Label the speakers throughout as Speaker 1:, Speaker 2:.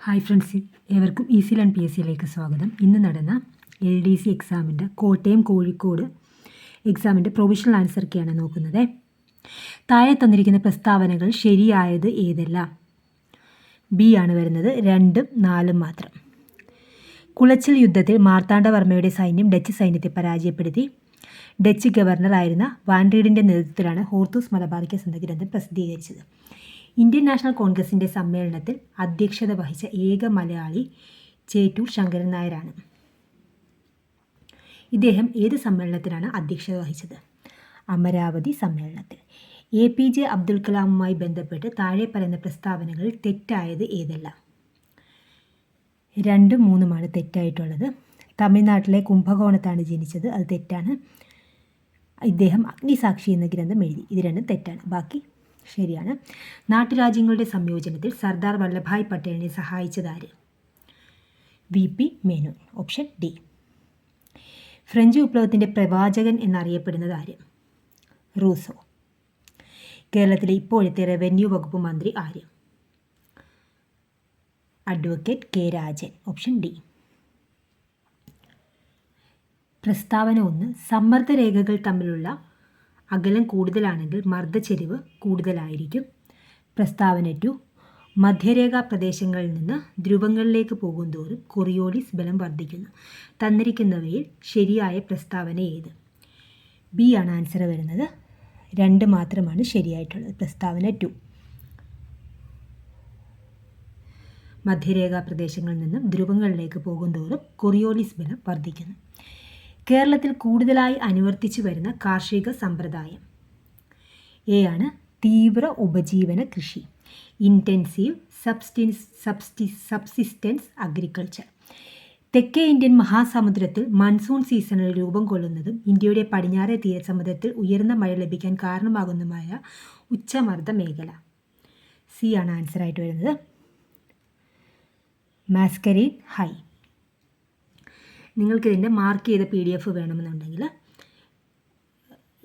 Speaker 1: Hi friends, ഏവർക്കും easy learn PSCയിലേക്ക് സ്വാഗതം. ഇന്ന് നടന്ന LDC എക്സാമിൻ്റെ കോട്ടയം കോഴിക്കോട് എക്സാമിൻ്റെ പ്രൊവിഷണൽ ആൻസർക്കാണ് നോക്കുന്നത്. താഴെ തന്നിരിക്കുന്ന പ്രസ്താവനകൾ ശരിയായത് ഏതെല്ലാം? ബി ആണ് വരുന്നത്, 2, 4 മാത്രം. കുളച്ചിൽ യുദ്ധത്തിൽ മാർത്താണ്ഡവർമ്മയുടെ സൈന്യം ഡച്ച് സൈന്യത്തെ പരാജയപ്പെടുത്തി. ഡച്ച് ഗവർണറായിരുന്ന വാൻ റീഡിൻ്റെ നേതൃത്വത്തിലാണ് ഹോർത്തൂസ് മലബാറിക്കസ് എന്ന ഗ്രന്ഥം പ്രസിദ്ധീകരിച്ചത്. ഇന്ത്യൻ നാഷണൽ കോൺഗ്രസിൻ്റെ സമ്മേളനത്തിൽ അധ്യക്ഷത വഹിച്ച ഏക മലയാളി ചേറ്റൂർ ശങ്കരൻ നായരാണ്. ഇദ്ദേഹം ഏത് സമ്മേളനത്തിലാണ് അധ്യക്ഷത വഹിച്ചത്? അമരാവതി സമ്മേളനത്തിൽ. APJ അബ്ദുൽ കലാമുമായി ബന്ധപ്പെട്ട് താഴെ പറയുന്ന പ്രസ്താവനകളിൽ തെറ്റായത് ഏതെല്ലാം? 2, 3 തെറ്റായിട്ടുള്ളത്. തമിഴ്നാട്ടിലെ കുംഭകോണത്താണ് ജനിച്ചത്, അത് തെറ്റാണ്. ഇദ്ദേഹം അഗ്നിസാക്ഷി എന്ന ഗ്രന്ഥം എഴുതി, ഇത് രണ്ടും തെറ്റാണ്. ബാക്കി ശരിയാണ്. നാട്ടുരാജ്യങ്ങളുടെ സംയോജനത്തിൽ സർദാർ വല്ലഭായ് പട്ടേലിനെ സഹായിച്ചതാര്? VP Menon, option D. French വിപ്ലവത്തിൻ്റെ പ്രവാചകൻ എന്നറിയപ്പെടുന്നത് ആര്? റൂസോ. കേരളത്തിലെ ഇപ്പോഴത്തെ റവന്യൂ വകുപ്പ് മന്ത്രി ആര്? Advocate K Rajan, option D. പ്രസ്താവന 1, സമ്മർദ്ദരേഖകൾ തമ്മിലുള്ള അകലം കൂടുതലാണെങ്കിൽ മർദ്ദച്ചെരിവ് കൂടുതലായിരിക്കും. പ്രസ്താവന 2, മധ്യരേഖാ പ്രദേശങ്ങളിൽ നിന്ന് ധ്രുവങ്ങളിലേക്ക് പോകുന്തോറും കൊറിയോളിസ് ബലം വർദ്ധിക്കുന്നു. തന്നിരിക്കുന്നവയിൽ ശരിയായ പ്രസ്താവന ഏത്? ബി ആണ് ആൻസർ വരുന്നത്. 2 മാത്രമാണ് ശരിയായിട്ടുള്ളത്. പ്രസ്താവന 2, മധ്യരേഖാ പ്രദേശങ്ങളിൽ നിന്നും ധ്രുവങ്ങളിലേക്ക് പോകുന്തോറും കൊറിയോളിസ് ബലം വർദ്ധിക്കുന്നു. കേരളത്തിൽ കൂടുതലായി അനുവർത്തിച്ചു വരുന്ന കാർഷിക സമ്പ്രദായം? എ ആണ് തീവ്ര ഉപജീവന കൃഷി, ഇൻറ്റൻസീവ് സബ്സിസ്റ്റൻസ് അഗ്രികൾച്ചർ. തെക്കേ ഇന്ത്യൻ മഹാസമുദ്രത്തിൽ മൺസൂൺ സീസണിൽ രൂപം കൊള്ളുന്നതും ഇന്ത്യയുടെ പടിഞ്ഞാറേ തീരസമുദ്രത്തിൽ ഉയർന്ന മഴ ലഭിക്കാൻ കാരണമാകുന്നതുമായ ഉച്ചമർദ്ദ മേഖല? സി ആണ് ആൻസറായിട്ട് വരുന്നത്. മാസ്കരീൻ ഹൈ. നിങ്ങൾക്കിതിൻ്റെ മാർക്ക് ചെയ്ത PDF വേണമെന്നുണ്ടെങ്കിൽ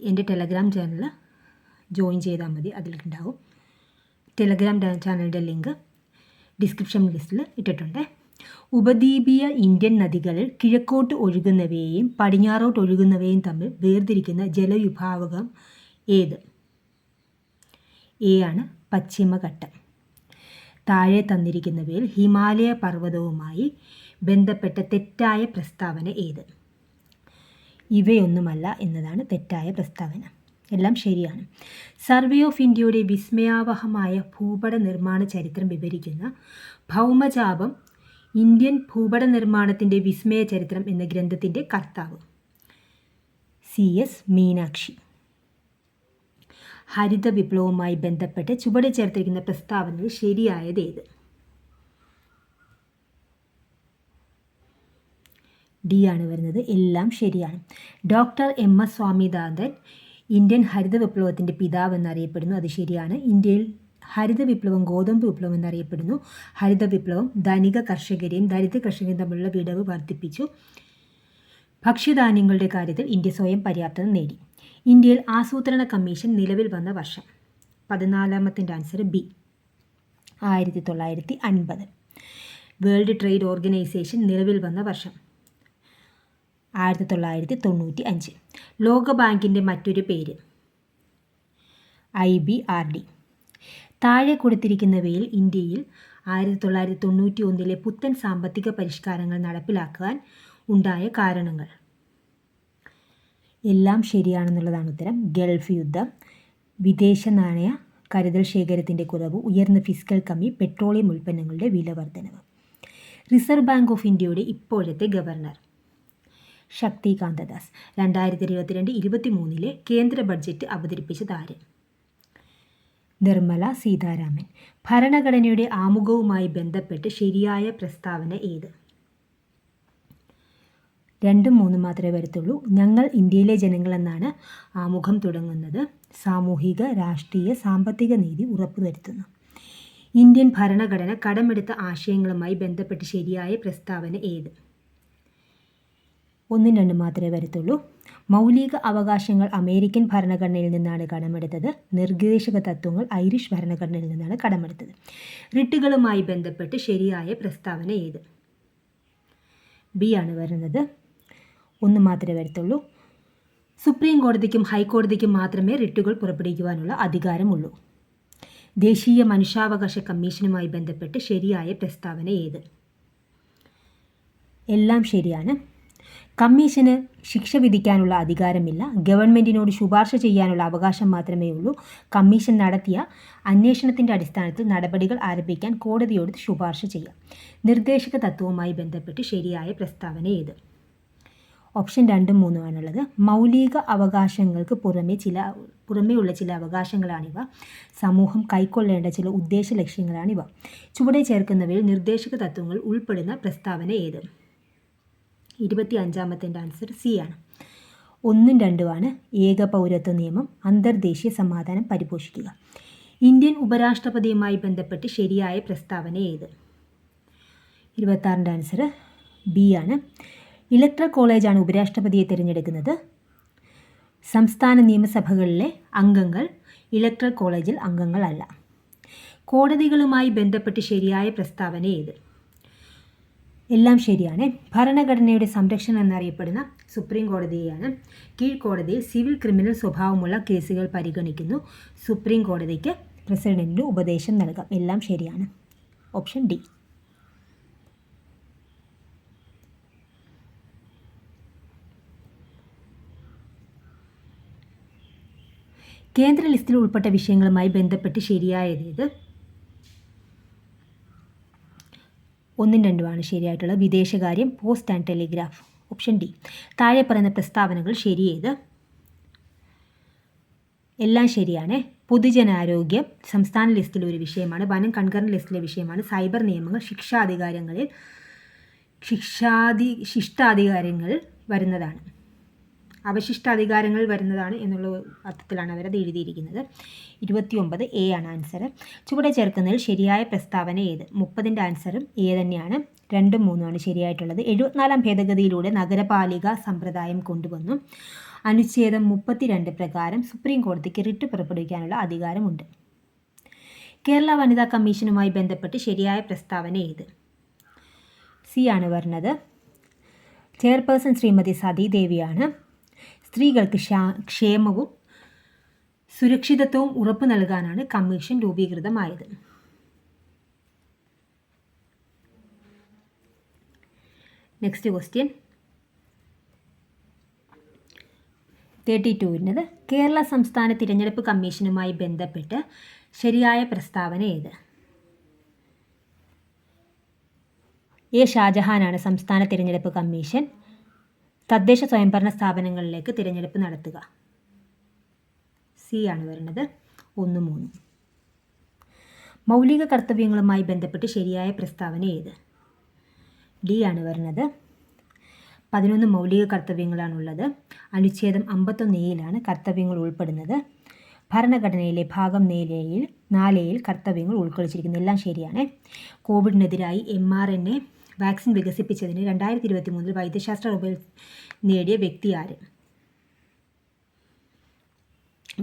Speaker 1: എൻ്റെ ടെലഗ്രാം ചാനൽ ജോയിൻ ചെയ്താൽ മതി, അതിലുണ്ടാവും. ടെലഗ്രാം ചാനലിൻ്റെ ലിങ്ക് ഡിസ്ക്രിപ്ഷൻ ലിസ്റ്റിൽ ഇട്ടിട്ടുണ്ട്. ഉപദ്വീപീയ ഇന്ത്യൻ നദികളിൽ കിഴക്കോട്ട് ഒഴുകുന്നവയെയും പടിഞ്ഞാറോട്ട് ഒഴുകുന്നവയും തമ്മിൽ വേർതിരിക്കുന്ന ജലവിഭാഗം ഏത്? എ ആണ് പശ്ചിമഘട്ടം. താഴെ തന്നിരിക്കുന്നവയിൽ ഹിമാലയ പർവ്വതവുമായി ബന്ധപ്പെട്ട തെറ്റായ പ്രസ്താവന ഏത്? ഇവയൊന്നുമല്ല എന്നതാണ് തെറ്റായ പ്രസ്താവന. എല്ലാം ശരിയാണ്. സർവേ ഓഫ് ഇന്ത്യയുടെ വിസ്മയാവഹമായ ഭൂപട നിർമ്മാണ ചരിത്രം വിവരിക്കുന്ന ഭൗമചാപം ഇന്ത്യൻ ഭൂപട നിർമ്മാണത്തിൻ്റെ വിസ്മയ ചരിത്രം എന്ന ഗ്രന്ഥത്തിൻ്റെ കർത്താവ്? CS മീനാക്ഷി. ഹരിത വിപ്ലവവുമായി ബന്ധപ്പെട്ട് ചുവടെ ചേർത്തിരിക്കുന്ന പ്രസ്താവനയിൽ ശരിയായത് ഏത്? ഡി ആണ് വരുന്നത്. എല്ലാം ശരിയാണ്. ഡോക്ടർ MS സ്വാമിനാഥൻ ഇന്ത്യൻ ഹരിത വിപ്ലവത്തിൻ്റെ പിതാവ് എന്നറിയപ്പെടുന്നു, അത് ശരിയാണ്. ഇന്ത്യയിൽ ഹരിത വിപ്ലവം ഗോതമ്പ് വിപ്ലവം എന്നറിയപ്പെടുന്നു. ഹരിത വിപ്ലവം ധനിക കർഷകരെയും ദരിദ്ര കർഷകരെയും തമ്മിലുള്ള വിടവ് വർദ്ധിപ്പിച്ചു. ഭക്ഷ്യധാന്യങ്ങളുടെ കാര്യത്തിൽ ഇന്ത്യ സ്വയം പര്യാപ്തത നേടി. ഇന്ത്യയിൽ ആസൂത്രണ കമ്മീഷൻ നിലവിൽ വന്ന വർഷം? 14ാമത്തെ answer B, 1950. World trade organisation നിലവിൽ വന്ന വർഷം? 1995. ലോകബാങ്കിൻ്റെ മറ്റൊരു പേര്? IBRD. താഴെ കൊടുത്തിരിക്കുന്നവയിൽ ഇന്ത്യയിൽ 1991 പുത്തൻ സാമ്പത്തിക പരിഷ്കാരങ്ങൾ നടപ്പിലാക്കാൻ ഉണ്ടായ കാരണങ്ങൾ? എല്ലാം ശരിയാണെന്നുള്ളതാണ് ഉത്തരം. ഗൾഫ് യുദ്ധം, വിദേശ നാണയ കരുതൽ ശേഖരത്തിൻ്റെ കുറവ്, ഉയർന്ന ഫിസ്ക്കൽ കമ്മി, പെട്രോളിയം ഉൽപ്പന്നങ്ങളുടെ വില വർധനവ്. റിസർവ് ബാങ്ക് ഓഫ് ഇന്ത്യയുടെ ഇപ്പോഴത്തെ ഗവർണർ? ശക്തികാന്ത ദാസ്. 2022-23 കേന്ദ്ര ബഡ്ജറ്റ് അവതരിപ്പിച്ചത് ആര്? നിർമ്മല സീതാരാമൻ. ഭരണഘടനയുടെ ആമുഖവുമായി ബന്ധപ്പെട്ട് ശരിയായ പ്രസ്താവന ഏത്? 2, 3 മാത്രമേ വരത്തുള്ളൂ. ഞങ്ങൾ ഇന്ത്യയിലെ ജനങ്ങളെന്നാണ് ആമുഖം തുടങ്ങുന്നത്. സാമൂഹിക, രാഷ്ട്രീയ, സാമ്പത്തിക നീതി ഉറപ്പുവരുത്തുന്നു. ഇന്ത്യൻ ഭരണഘടന കടമെടുത്ത ആശയങ്ങളുമായി ബന്ധപ്പെട്ട് ശരിയായ പ്രസ്താവന ഏത്? ഒന്നും രണ്ടും മാത്രമേ വരത്തുള്ളൂ. മൗലിക അവകാശങ്ങൾ അമേരിക്കൻ ഭരണഘടനയിൽ നിന്നാണ് കടമെടുത്തത്. നിർദ്ദേശക തത്വങ്ങൾ ഐറിഷ് ഭരണഘടനയിൽ നിന്നാണ് കടമെടുത്തത്. റിട്ടുകളുമായി ബന്ധപ്പെട്ട് ശരിയായ പ്രസ്താവന ഏത്? ബി ആണ് വരുന്നത്. ഒന്ന് മാത്രമേ വരത്തുള്ളൂ. സുപ്രീം കോടതിക്കും ഹൈക്കോടതിക്കും മാത്രമേ റിട്ടുകൾ പുറപ്പെടുവിക്കുവാനുള്ള അധികാരമുള്ളൂ. ദേശീയ മനുഷ്യാവകാശ കമ്മീഷനുമായി ബന്ധപ്പെട്ട് ശരിയായ പ്രസ്താവന ഏത്? എല്ലാം ശരിയാണ്. കമ്മീഷന് ശിക്ഷ വിധിക്കാനുള്ള അധികാരമില്ല. ഗവൺമെൻറ്റിനോട് ശുപാർശ ചെയ്യാനുള്ള അവകാശം മാത്രമേ ഉള്ളൂ. കമ്മീഷൻ നടത്തിയ അന്വേഷണത്തിൻ്റെ അടിസ്ഥാനത്തിൽ നടപടികൾ ആരംഭിക്കാൻ കോടതിയോട് ശുപാർശ ചെയ്യാം. നിർദ്ദേശക തത്വവുമായി ബന്ധപ്പെട്ട് ശരിയായ പ്രസ്താവന ഏത്? ഓപ്ഷൻ 2ഉം 3ഉം ആണുള്ളത്. മൗലിക അവകാശങ്ങൾക്ക് പുറമേയുള്ള ചില അവകാശങ്ങളാണിവ. സമൂഹം കൈക്കൊള്ളേണ്ട ചില ഉദ്ദേശ ലക്ഷ്യങ്ങളാണിവ. ചുവടെ ചേർക്കുന്നവയിൽ നിർദ്ദേശക തത്വങ്ങൾ ഉൾപ്പെടുന്ന പ്രസ്താവന ഏത്? 25ാമത്തെ ആൻസർ സി ആണ്. 1ഉം 2ഉമാണ്. ഏക പൗരത്വ നിയമം, അന്തർദേശീയ സമാധാനം പരിപോഷിക്കുക. ഇന്ത്യൻ ഉപരാഷ്ട്രപതിയുമായി ബന്ധപ്പെട്ട് ശരിയായ പ്രസ്താവന ഏത്? 26ാം ആൻസർ ബി ആണ്. ഇലക്ട്രൽ കോളേജാണ് ഉപരാഷ്ട്രപതിയെ തിരഞ്ഞെടുക്കുന്നത്. സംസ്ഥാന നിയമസഭകളിലെ അംഗങ്ങൾ ഇലക്ട്രൽ കോളേജിൽ അംഗങ്ങളല്ല. കോടതികളുമായി ബന്ധപ്പെട്ട് ശരിയായ പ്രസ്താവന ഏത്? എല്ലാം ശരിയാണ്. ഭരണഘടനയുടെ സംരക്ഷണം എന്നറിയപ്പെടുന്ന സുപ്രീം കോടതിയെയാണ്. കീഴ്ക്കോടതിയിൽ സിവിൽ ക്രിമിനൽ സ്വഭാവമുള്ള കേസുകൾ പരിഗണിക്കുന്നു. സുപ്രീം കോടതിക്ക് പ്രസിഡന്റിന് ഉപദേശം നൽകാം. എല്ലാം ശരിയാണ്. Option D. കേന്ദ്ര ലിസ്റ്റിൽ ഉൾപ്പെട്ട വിഷയങ്ങളുമായി ബന്ധപ്പെട്ട് ശരിയായത്? 1ഉം 2ഉമാണ് ശരിയായിട്ടുള്ളത്. വിദേശകാര്യം, post and telegraph. Option D. താഴെ പറയുന്ന പ്രസ്താവനകൾ ശരിയേത്? എല്ലാം ശരിയാണ്. പൊതുജനാരോഗ്യം സംസ്ഥാന ലിസ്റ്റിലെ ഒരു വിഷയമാണ്. വനം കൺകറന്റ് ലിസ്റ്റിലെ വിഷയമാണ്. സൈബർ നിയമങ്ങൾ ശിഷ്ടാധികാരങ്ങളിൽ വരുന്നതാണ്. അവശിഷ്ടാധികാരങ്ങൾ വരുന്നതാണ് എന്നുള്ള അർത്ഥത്തിലാണ് അവരത് എഴുതിയിരിക്കുന്നത്. 29 എ ആണ് ആൻസർ. ചുവടെ ചേർക്കുന്നതിൽ ശരിയായ പ്രസ്താവന ഏത്? 30ൻ്റെ ആൻസറും എ തന്നെയാണ്. 2ഉം 3ഉമാണ് ശരിയായിട്ടുള്ളത്. 74ാം ഭേദഗതിയിലൂടെ നഗരപാലിക സമ്പ്രദായം കൊണ്ടുവന്നു. അനുച്ഛേദം 32 പ്രകാരം സുപ്രീം കോടതിക്ക് റിട്ട് പുറപ്പെടുവിക്കാനുള്ള അധികാരമുണ്ട്. കേരള വനിതാ കമ്മീഷനുമായി ബന്ധപ്പെട്ട് ശരിയായ പ്രസ്താവന ഏത്? സി ആണ് വരുന്നത്. ചെയർപേഴ്സൺ ശ്രീമതി സതീദേവിയാണ്. സ്ത്രീകൾക്ക് ക്ഷേമവും സുരക്ഷിതത്വവും ഉറപ്പു നൽകാനാണ് കമ്മീഷൻ രൂപീകൃതമായത്. നെക്സ്റ്റ് ക്വസ്റ്റ്യൻ 32 വരുന്നത് കേരള സംസ്ഥാന തിരഞ്ഞെടുപ്പ് കമ്മീഷനുമായി ബന്ധപ്പെട്ട് ശരിയായ പ്രസ്താവന ഏത്? എ ഷാജഹാനാണ് സംസ്ഥാന തിരഞ്ഞെടുപ്പ് കമ്മീഷൻ. തദ്ദേശ സ്വയംഭരണ സ്ഥാപനങ്ങളിലേക്ക് തിരഞ്ഞെടുപ്പ് നടത്തുക. സി ആണ് വരുന്നത്. 1ഉം 3ഉം. മൗലിക കർത്തവ്യങ്ങളുമായി ബന്ധപ്പെട്ട് ശരിയായ പ്രസ്താവന ഏത്? ഡി ആണ് വരുന്നത്. 11 മൗലിക കർത്തവ്യങ്ങളാണുള്ളത്. അനുച്ഛേദം 51 കർത്തവ്യങ്ങൾ ഉൾപ്പെടുന്നത്. ഭരണഘടനയിലെ ഭാഗം 4 കർത്തവ്യങ്ങൾ ഉൾക്കൊള്ളിച്ചിരിക്കുന്നു. എല്ലാം ശരിയാണ്. കോവിഡിനെതിരായി mRNA വാക്സിൻ വികസിപ്പിച്ചതിന് 2023 വൈദ്യശാസ്ത്ര നൊബേൽ നേടിയ വ്യക്തി ആര്?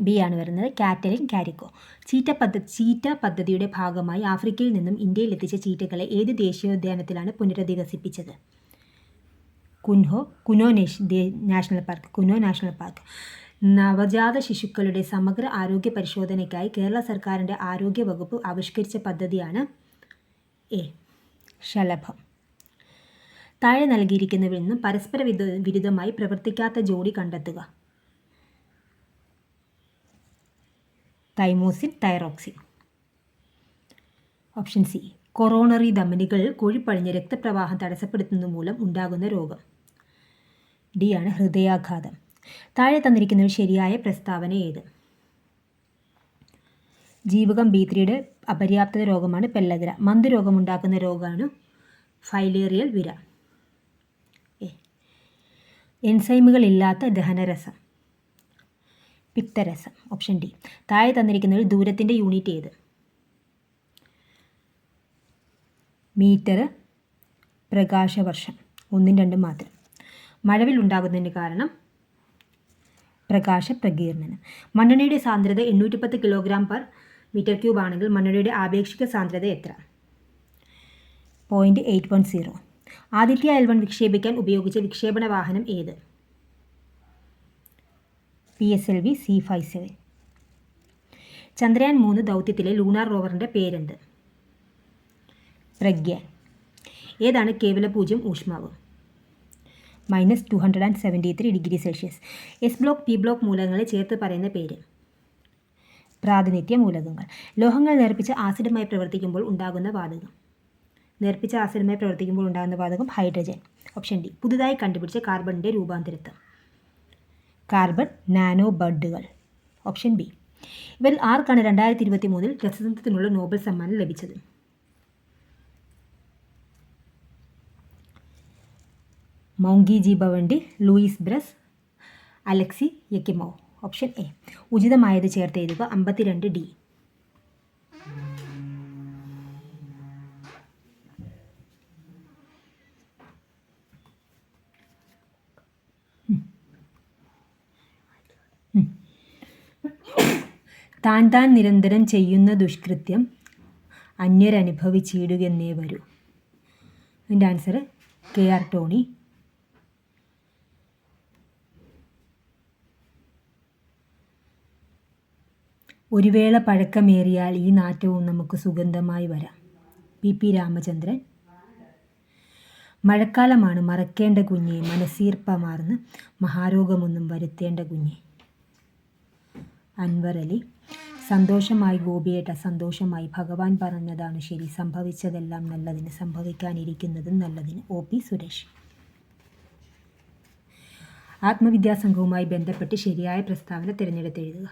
Speaker 1: ബി ആണ് വരുന്നത്. കാറ്റലിൻ കാരിക്കോ. ചീറ്റ പദ്ധതിയുടെ ഭാഗമായി ആഫ്രിക്കയിൽ നിന്നും ഇന്ത്യയിൽ എത്തിച്ച ചീറ്റകളെ ഏത് ദേശീയോദ്യാനത്തിലാണ് പുനരധിവസിപ്പിച്ചത്? Kuno national park. നവജാത ശിശുക്കളുടെ സമഗ്ര ആരോഗ്യ പരിശോധനയ്ക്കായി കേരള സർക്കാരിൻ്റെ ആരോഗ്യ വകുപ്പ് ആവിഷ്കരിച്ച പദ്ധതിയാണ് എ ശലഭം. താഴെ നൽകിയിരിക്കുന്നവയിൽ നിന്നും പരസ്പര വിരുദ്ധമായി പ്രവർത്തിക്കാത്ത ജോഡി കണ്ടെത്തുക. Thymosin thyroxine. Option C. Coronary ധമനികളിൽ കൊഴുപ്പഴിഞ്ഞ് രക്തപ്രവാഹം തടസ്സപ്പെടുത്തുന്നത് മൂലം ഉണ്ടാകുന്ന രോഗം. ഡി ആണ് ഹൃദയാഘാതം. താഴെ തന്നിരിക്കുന്നതിൽ ശരിയായ പ്രസ്താവന ഏത്? ജീവകം B3യുടെ അപര്യാപ്തത രോഗമാണ് പെല്ലഗ്ര. മന്ദരോഗമുണ്ടാക്കുന്ന രോഗമാണ് ഫൈലേറിയൽ വിര. എൻസൈമുകളില്ലാത്ത ദഹനരസം പിത്തരസം. Option D. താഴെ തന്നിരിക്കുന്നതിൽ ദൂരത്തിൻ്റെ യൂണിറ്റ് ഏത്? മീറ്റർ, പ്രകാശവർഷം. 1ഉം 2ഉം മാത്രം. മഴവിൽ ഉണ്ടാകുന്നതിന് കാരണം പ്രകാശപ്രകീർണനം. മണ്ണെണ്ണയുടെ സാന്ദ്രത 810 കിലോഗ്രാം പെർ മീറ്റർ ക്യൂബ് ആണെങ്കിൽ മണ്ണെണ്ണയുടെ ആപേക്ഷിക സാന്ദ്രത എത്ര? 0.810. ആദിത്യ L1 വിക്ഷേപിക്കാൻ ഉപയോഗിച്ച വിക്ഷേപണ വാഹനം ഏത്? PSLV C57. ചന്ദ്രയാൻ 3 ദൗത്യത്തിലെ ലൂണാർ റോവറിൻ്റെ പേരെന്ത്? പ്രഗ്യാൻ. ഏതാണ് കേവല പൂജ്യം ഊഷ്മാവ്? -273 degree Celsius. S block P block മൂലകങ്ങളെ ചേർത്ത് പറയുന്ന പേര്? പ്രാതിനിധ്യ മൂലകങ്ങൾ. ലോഹങ്ങൾ നേർപ്പിച്ച ആസിഡുമായി പ്രവർത്തിക്കുമ്പോൾ ഉണ്ടാകുന്ന വാതകം? ഹൈഡ്രജൻ. Option D. പുതുതായി കണ്ടുപിടിച്ച കാർബണിൻ്റെ രൂപാന്തരത്വം? കാർബൺ നാനോ ബഡുകൾ. Option B. ഇവരിൽ ആർക്കാണ് 2023 രസതന്ത്രത്തിനുള്ള നോബൽ സമ്മാനം ലഭിച്ചത്? Moungi G Bawendi, Louis Brus, Alexei Yekimov. Option A. ഉചിതമായത് ചേർത്ത് എഴുതുക. 52D. താൻ നിരന്തരം ചെയ്യുന്ന ദുഷ്കൃത്യം അന്യരനുഭവിച്ചിടുകയെന്നേ വരൂ. അതിൻ്റെ ആൻസർ KR ടോണി. ഒരു വേള പഴക്കമേറിയാൽ ഈ നാറ്റവും നമുക്ക് സുഗന്ധമായി വരാം. PP രാമചന്ദ്രൻ. മഴക്കാലമാണ് മറക്കേണ്ട കുഞ്ഞെ, മനസ്സീർപ്പമാർന്ന് മഹാരോഗമൊന്നും വരുത്തേണ്ട കുഞ്ഞെ. അൻവർ അലി. സന്തോഷമായി ഗോപിയേട്ട, സന്തോഷമായി. ഭഗവാൻ പറഞ്ഞതാണ് ശരി, സംഭവിച്ചതെല്ലാം നല്ലതിന്, സംഭവിക്കാനിരിക്കുന്നതും നല്ലതിന്. OP സുരേഷ്. ആത്മവിദ്യാസംഘവുമായി ബന്ധപ്പെട്ട് ശരിയായ പ്രസ്താവന തിരഞ്ഞെടുത്ത് എഴുതുക.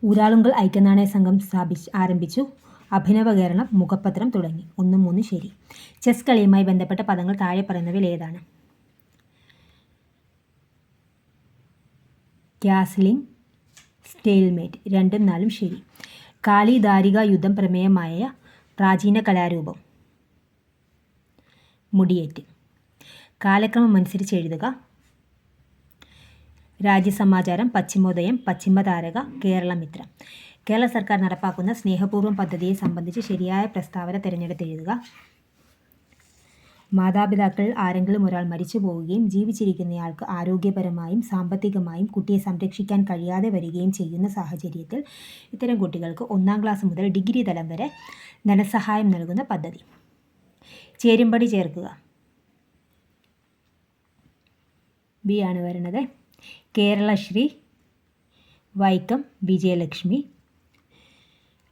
Speaker 1: ഊരാളുങ്കൽ ഐക്യനാണയ സംഘം ആരംഭിച്ചു. അഭിനവ കേരളം, മുഖപത്രം തുടങ്ങി. 1, 3 ശരി. ചെസ് കളിയുമായി ബന്ധപ്പെട്ട പദങ്ങൾ താഴെ പറയുന്നവയിൽ ഏതാണ്? ക്യാസ്ലിംഗ്, സ്റ്റെയിൽമേറ്റ്. 2ഉം 4ഉം ശരി. കാളി ദാരിക യുദ്ധം പ്രമേയമായ പ്രാചീന കലാരൂപം? മുടിയേറ്റ്. കാലക്രമം അനുസരിച്ച് എഴുതുക. രാജ്യസമാചാരം, പശ്ചിമോദയം, പശ്ചിമതാരക, കേരളമിത്ര. കേരള സർക്കാർ നടപ്പാക്കുന്ന സ്നേഹപൂർവ്വം പദ്ധതിയെ സംബന്ധിച്ച് ശരിയായ പ്രസ്താവന തിരഞ്ഞെടുത്ത് എഴുതുക. മാതാപിതാക്കളിൽ ആരെങ്കിലും ഒരാൾ മരിച്ചു പോവുകയും ജീവിച്ചിരിക്കുന്നയാൾക്ക് ആരോഗ്യപരമായും സാമ്പത്തികമായും കുട്ടിയെ സംരക്ഷിക്കാൻ കഴിയാതെ വരികയും ചെയ്യുന്ന സാഹചര്യത്തിൽ ഇത്തരം കുട്ടികൾക്ക് 1ാം ക്ലാസ് മുതൽ ഡിഗ്രി തലം വരെ ധനസഹായം നൽകുന്ന പദ്ധതി. ചേരുംപടി ചേർക്കുക. ബി ആണ് വരുന്നത്. Keralasree, Vaikom Vijayalakshmi.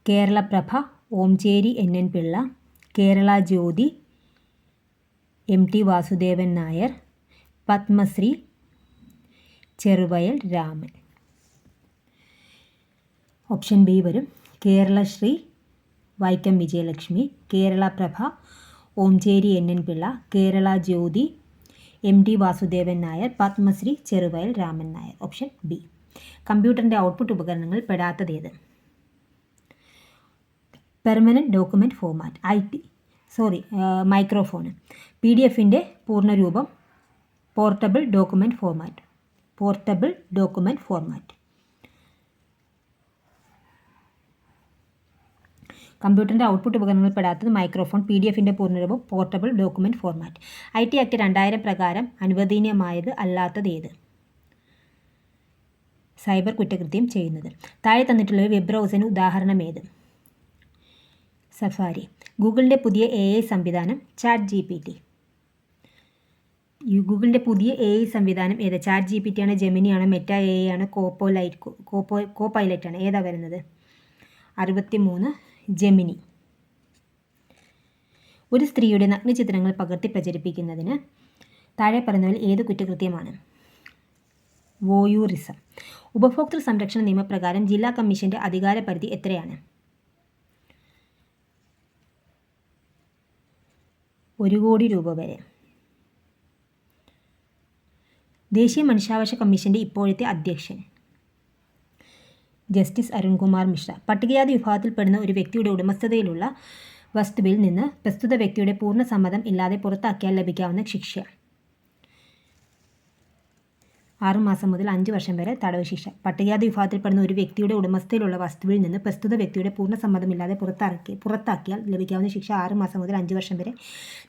Speaker 1: Keralaprabha, Omchery NN Pillai. Kerala Jyothi, MT Vasudevan Nair. Padmashri, Cheruvayal Raman. Option B വരും. Keralasree, Vaikom Vijayalakshmi. Keralaprabha, Omchery NN Pillai. Kerala Jyothi, MT Vasudevan Nair. Padmashri, Cheruvayal Raman Nair. Option B. കമ്പ്യൂട്ടറിൻ്റെ ഔട്ട്പുട്ട് ഉപകരണങ്ങളിൽ പെടാത്തതേത്? Permanent document format. മൈക്രോഫോൺ. PDF-ൻ്റെ പൂർണ്ണരൂപം പോർട്ടബിൾ ഡോക്യുമെൻറ്റ് ഫോർമാറ്റ്. കമ്പ്യൂട്ടറിൻ്റെ ഔട്ട്പുട്ട് ഉപകരണങ്ങളിൽ പെടാത്തത് മൈക്രോഫോൺ. PDF-ൻ്റെ പൂർണ്ണരൂപം portable document format. IT act 2000 പ്രകാരം അനുവദനീയമായത് അല്ലാത്തത് ഏത്? സൈബർ കുറ്റകൃത്യം ചെയ്യുന്നത്. താഴെ തന്നിട്ടുള്ള വെബ് ബ്രൗസറിന് ഉദാഹരണം ഏത്? സഫാരി. ഗൂഗിളിൻ്റെ പുതിയ AI സംവിധാനം ChatGPT. ഗൂഗിളിൻ്റെ പുതിയ AI സംവിധാനം ഏത്? ChatGPT ആണ്, ജെമിനി ആണ്, മെറ്റ AI ആണ്, കോപൈലറ്റ് ആണ്? ഏതാ വരുന്നത്? 63 ജെമിനി. ഒരു സ്ത്രീയുടെ നഗ്നചിത്രങ്ങൾ പകർത്തി പ്രചരിപ്പിക്കുന്നതിന് താഴെ പറയുന്നവരിൽ ഏത് കുറ്റകൃത്യമാണ്? വോയൂറിസം. ഉപഭോക്തൃ സംരക്ഷണ നിയമപ്രകാരം ജില്ലാ കമ്മീഷൻ്റെ അധികാരപരിധി എത്രയാണ്? 1 കോടി രൂപ വരെ. ദേശീയ മനുഷ്യാവകാശ കമ്മീഷൻ്റെ ഇപ്പോഴത്തെ അധ്യക്ഷൻ? ജസ്റ്റിസ് അരുൺകുമാർ മിശ്ര. പട്ടികജാതി വിഭാഗത്തിൽപ്പെടുന്ന ഒരു വ്യക്തിയുടെ ഉടമസ്ഥതയിലുള്ള വസ്തുവിൽ നിന്ന് പ്രസ്തുത വ്യക്തിയുടെ പൂർണ്ണ സമ്മതം ഇല്ലാതെ പുറത്താക്കിയാൽ ലഭിക്കാവുന്ന ശിക്ഷ 6 മാസം മുതൽ 5 വർഷം വരെ തടവ് ശിക്ഷ. പട്ടികജാതി വിഭാഗത്തിൽപ്പെടുന്ന ഒരു വ്യക്തിയുടെ ഉടമസ്ഥതയിലുള്ള വസ്തുവിൽ നിന്ന് പ്രസ്തുത വ്യക്തിയുടെ പൂർണ്ണ സമ്മതമില്ലാതെ പുറത്താക്കിയാൽ ലഭിക്കാവുന്ന ശിക്ഷ 6 മാസം മുതൽ 5 വർഷം വരെ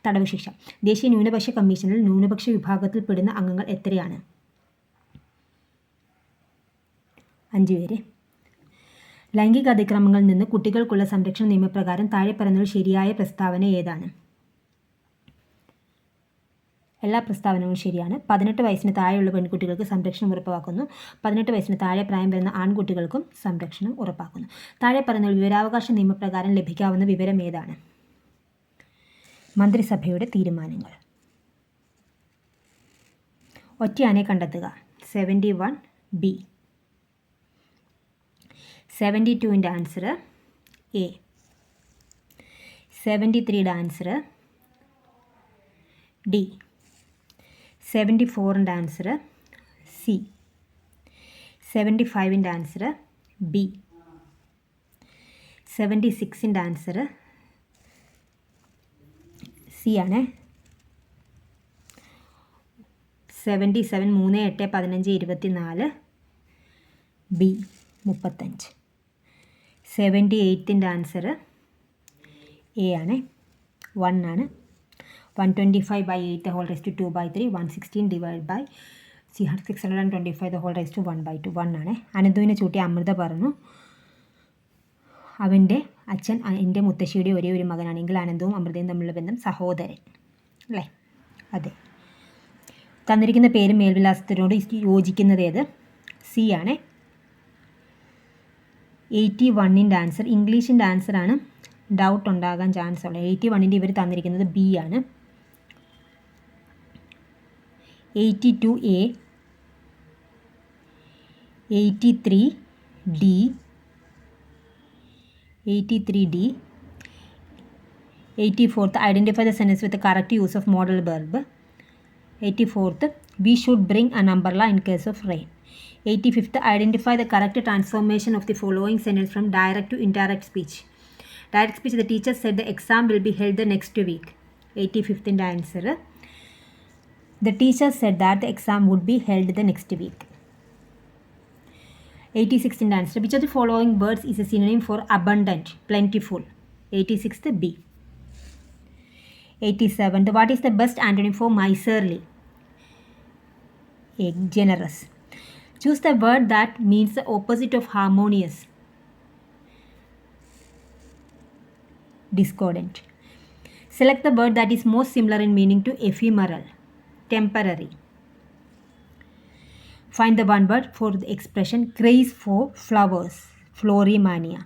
Speaker 1: തടവ് ശിക്ഷ. ദേശീയ ന്യൂനപക്ഷ കമ്മീഷനിൽ ന്യൂനപക്ഷ വിഭാഗത്തിൽപ്പെടുന്ന അംഗങ്ങൾ എത്രയാണ്? 5 പേര്. ലൈംഗിക അതിക്രമങ്ങളിൽ നിന്ന് കുട്ടികൾക്കുള്ള സംരക്ഷണ നിയമപ്രകാരം താഴെ പറയുന്നതിൽ ശരിയായ പ്രസ്താവന ഏതാണ്? എല്ലാ പ്രസ്താവനകളും ശരിയാണ്. 18 വയസ്സിന് താഴെയുള്ള പെൺകുട്ടികൾക്ക് സംരക്ഷണം ഉറപ്പാക്കുന്നു. 18 വയസ്സിന് താഴെ പ്രായം വരുന്ന ആൺകുട്ടികൾക്കും സംരക്ഷണം ഉറപ്പാക്കുന്നു. താഴെ പറയുന്ന വിവരാവകാശ നിയമപ്രകാരം ലഭിക്കാവുന്ന വിവരം ഏതാണ്? മന്ത്രിസഭയുടെ തീരുമാനങ്ങൾ. ഒറ്റയാനെ കണ്ടെത്തുക. 71B. 72ൻ്റെ ആൻസർ എ. 73യുടെ ആൻസർ ഡി. 74ൻ്റെ ആൻസർ സി. 75ൻ്റെ ആൻസർ ബി. 76ൻ്റെ ആൻസർ സി ആണ്. 77 3 8 15 24 ബി 35. 78ൻ്റെ ആൻസർ എ ആണ്. 1 ആണ്. 125/8 whole raised to 2/3. 116 divided by 625 whole raised to 1/2. 1 ആണ്. അനന്തുവിനെ ചൂട്ടി അമൃത പറഞ്ഞു അവൻ്റെ അച്ഛൻ എൻ്റെ മുത്തശ്ശിയുടെ ഒരേ ഒരു മകനാണെങ്കിൽ അനന്തവും അമൃതയും തമ്മിലുള്ള ബന്ധം സഹോദരൻ അല്ലേ? അതെ. തന്നിരിക്കുന്ന പേരും മേൽവിലാസത്തിനോട് യോജിക്കുന്നത് ഏത്? സി ആണ്. 81ൻ്റെ ആൻസർ ഇംഗ്ലീഷിൻ്റെ ആൻസറാണ്. ഡൗട്ട് ഉണ്ടാകാൻ ചാൻസ് ഉള്ളത്. 81ൻ്റെ ഇവർ തന്നിരിക്കുന്നത് ബി ആണ്. 82A, 83D, 84th identify the sentence with the correct use of modal verb. 84th we should bring an umbrella in case of rain. 85th identify the correct transformation of the following sentence from direct to indirect speech. Direct speech, the teacher said the exam will be held the next week. 85th ൻ്റെ answer the teacher said that the exam would be held the next week. 86th ൻ്റെ answer which of the following words is a synonym for abundant, plentiful? 86th B. 87th what is the best antonym for miserly? A. Generous. Choose the word that means the opposite of harmonious. Discordant. Select the word that is most similar in meaning to ephemeral. Temporary. Find the one word for the expression craze for flowers. Florimania.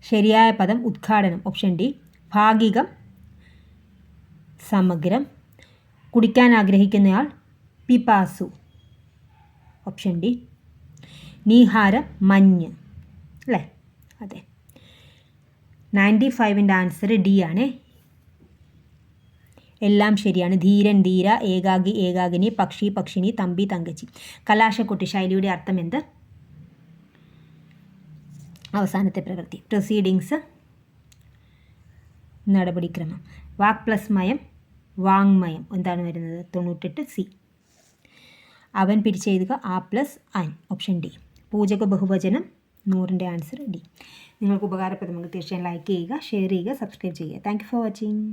Speaker 1: ശരിയായ പദം ഉദ്ഘാടനം. Option D. ഭാഗികം സമഗ്രം. കുടിക്കാൻ ആഗ്രഹിക്കുന്നയാൾ പിപാസു. Option D. നീഹാരം മഞ്ഞ് അല്ലേ? അതെ. 95ൻ്റെ ആൻസർ ഡി ആണ്. എല്ലാം ശരിയാണ്. ധീരൻ ധീര, ഏകാഗി ഏകാഗിനി, പക്ഷി പക്ഷിനി, തമ്പി തങ്കച്ചി. കലാശക്കുട്ടി ശൈലിയുടെ അർത്ഥം എന്ത്? അവസാനത്തെ പ്രവൃത്തി. പ്രൊസീഡിങ്സ് നടപടിക്രമം. വാക് പ്ലസ് മയം വാങ്മയം. എന്താണ് വരുന്നത്? 98 സി. അവൻ പിരിച്ചെഴുതുക ആ പ്ലസ് അൻ. Option D. പൂജക ബഹുവചനം 100ൻ്റെ ആൻസർ ഡി. നിങ്ങൾക്ക് ഉപകാരപ്രദമെങ്കിൽ തീർച്ചയായും ലൈക്ക് ചെയ്യുക, ഷെയർ ചെയ്യുക, സബ്സ്ക്രൈബ് ചെയ്യുക. Thank you for watching.